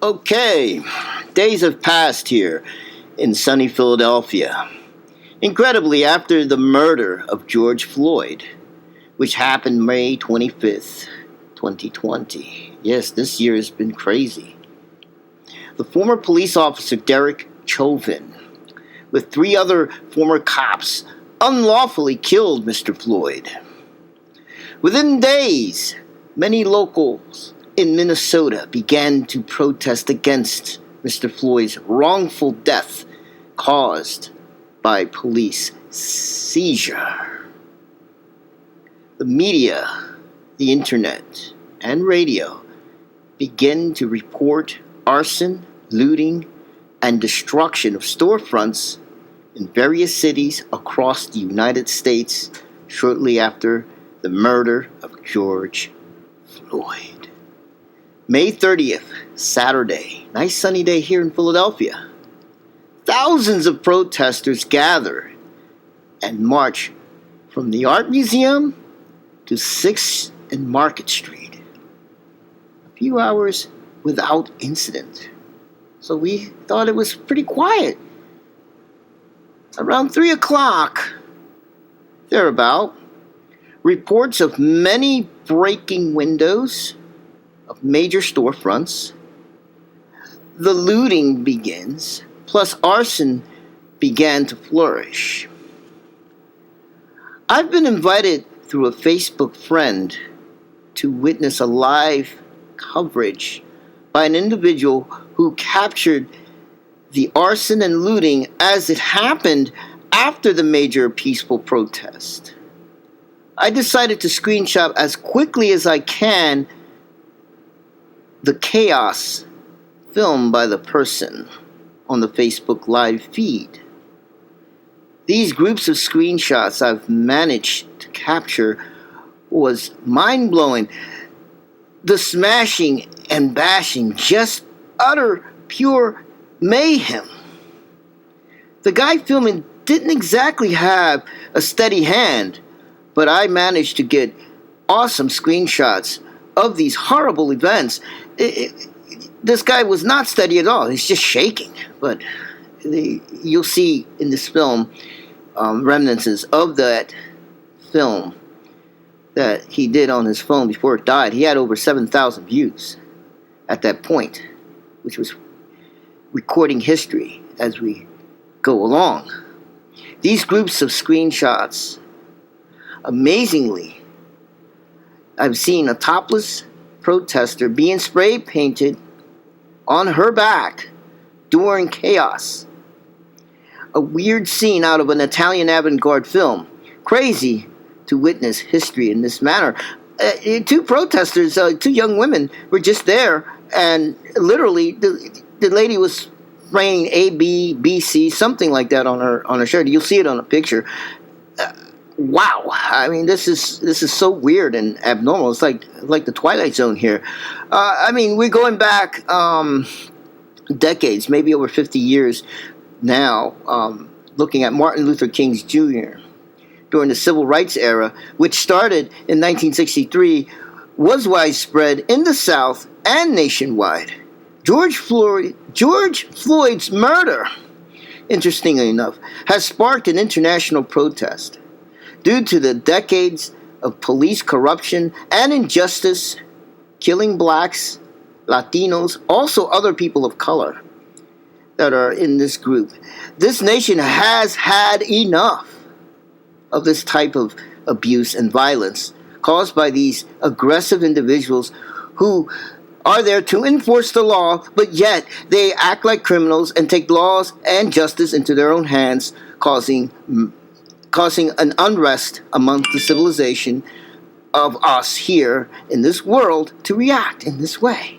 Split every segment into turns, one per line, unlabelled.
Okay, days have passed here in sunny Philadelphia. Incredibly, after the murder of George Floyd, which happened May 25th, 2020. Yes, this year has been crazy. The former police officer Derek Chauvin, with three other former cops, unlawfully killed Mr. Floyd. Within days, many locals in Minnesota began to protest against Mr. Floyd's wrongful death caused by police seizure. The media, the internet, and radio began to report arson, looting, and destruction of storefronts in various cities across the United States shortly after the murder of George Floyd. May 30th, Saturday, nice sunny day here in Philadelphia. Thousands of protesters gather and march from the Art Museum to 6th and Market Street. A few hours without incident. So we thought it was pretty quiet. Around 3 o'clock, thereabout, reports of many breaking windows of major storefronts. The looting begins, plus arson began to flourish. I've been invited through a Facebook friend to witness a live coverage by an individual who captured the arson and looting as it happened after the major peaceful protest. I decided to screenshot as quickly as I can the chaos filmed by the person on the Facebook live feed. These groups of screenshots I've managed to capture was mind-blowing. The smashing and bashing, just utter pure mayhem. The guy filming didn't exactly have a steady hand, but I managed to get awesome screenshots of these horrible events. This guy was not steady at all. He's just shaking. But you'll see in this film remnants of that film that he did on his phone before it died. He had over 7,000 views at that point, which was recording history as we go along. These groups of screenshots, amazingly, I've seen a topless protester being spray painted on her back during chaos. A weird scene out of an Italian avant-garde film. Crazy to witness history in this manner. Two protesters, two young women, were just there, and literally the lady was spraying A, B, B, C, something like that on her shirt. You'll see it on a picture. Wow, I mean, this is so weird and abnormal. It's like the Twilight Zone here. We're going back decades, maybe over 50 years now, looking at Martin Luther King Jr. during the Civil Rights era, which started in 1963, was widespread in the South and nationwide. George Floyd's murder, interestingly enough, has sparked an international protest. Due to the decades of police corruption and injustice, killing blacks, Latinos, also other people of color that are in this group, this nation has had enough of this type of abuse and violence caused by these aggressive individuals who are there to enforce the law, but yet they act like criminals and take laws and justice into their own hands, causing an unrest amongst the civilization of us here in this world to react in this way.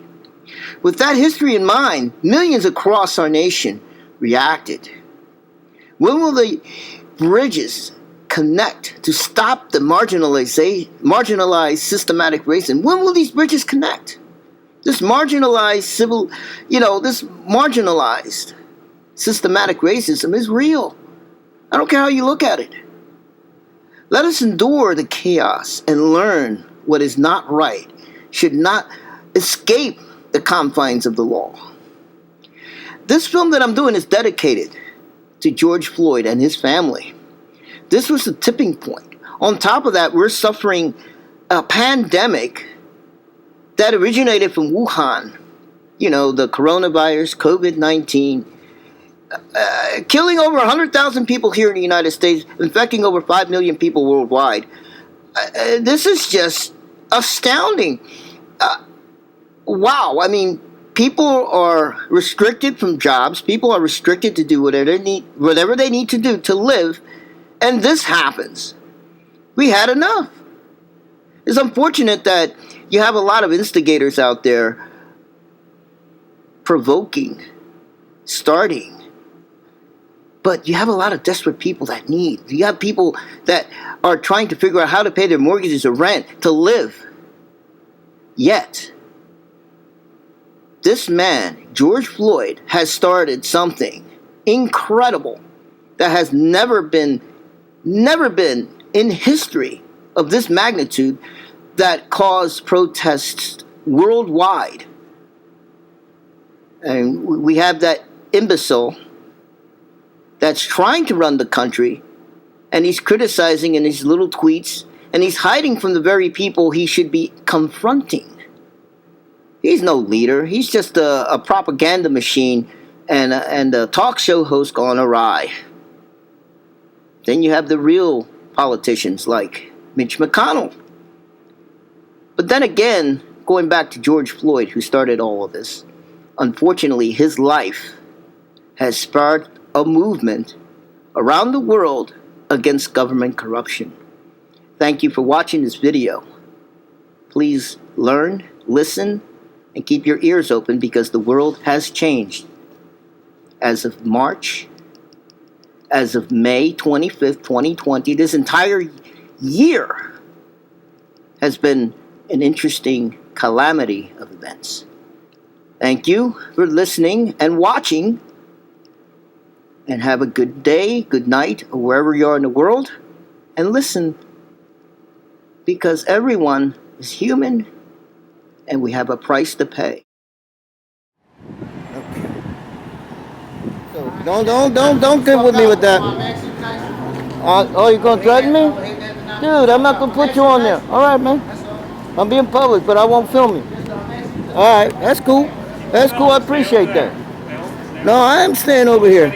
With that history in mind, millions across our nation reacted. When will the bridges connect to stop the marginalized systematic racism? When will these bridges connect? This marginalized systematic racism is real. I don't care how you look at it. Let us endure the chaos and learn what is not right, should not escape the confines of the law. This film that I'm doing is dedicated to George Floyd and his family. This was the tipping point. On top of that, we're suffering a pandemic that originated from Wuhan. You know, the coronavirus, COVID-19, killing over 100,000 people here in the United States, infecting over 5 million people worldwide. This is just astounding. Wow. I mean, people are restricted from jobs. People are restricted to do whatever they need to do to live. And this happens. We had enough. It's unfortunate that you have a lot of instigators out there provoking, starting. But you have a lot of desperate people that need. You have people that are trying to figure out how to pay their mortgages or rent to live. Yet, this man, George Floyd, has started something incredible that has never been in history of this magnitude that caused protests worldwide. And we have that imbecile that's trying to run the country, and he's criticizing in his little tweets, and he's hiding from the very people he should be confronting. He's no leader. He's just a propaganda machine and a talk show host gone awry. Then you have the real politicians like Mitch McConnell. But then again, going back to George Floyd, who started all of this, unfortunately, his life has sparked a movement around the world against government corruption. Thank you for watching this video. Please learn, listen, and keep your ears open because the world has changed. As of March, as of May 25th, 2020, this entire year has been an interesting calamity of events. Thank you for listening and watching, and have a good day, good night, or wherever you are in the world, and listen, because everyone is human and we have a price to pay. Okay. So don't get with me with that. Oh, you're gonna threaten me? Dude, I'm not gonna put you on there. All right, man. I'm being public, but I won't film you. All right, that's cool. That's cool. I appreciate that. No, I am staying over here,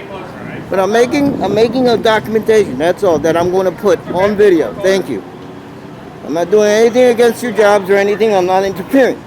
but I'm making a documentation. That's all that I'm going to put on video. Thank you. I'm not doing anything against your jobs or anything. I'm not interfering.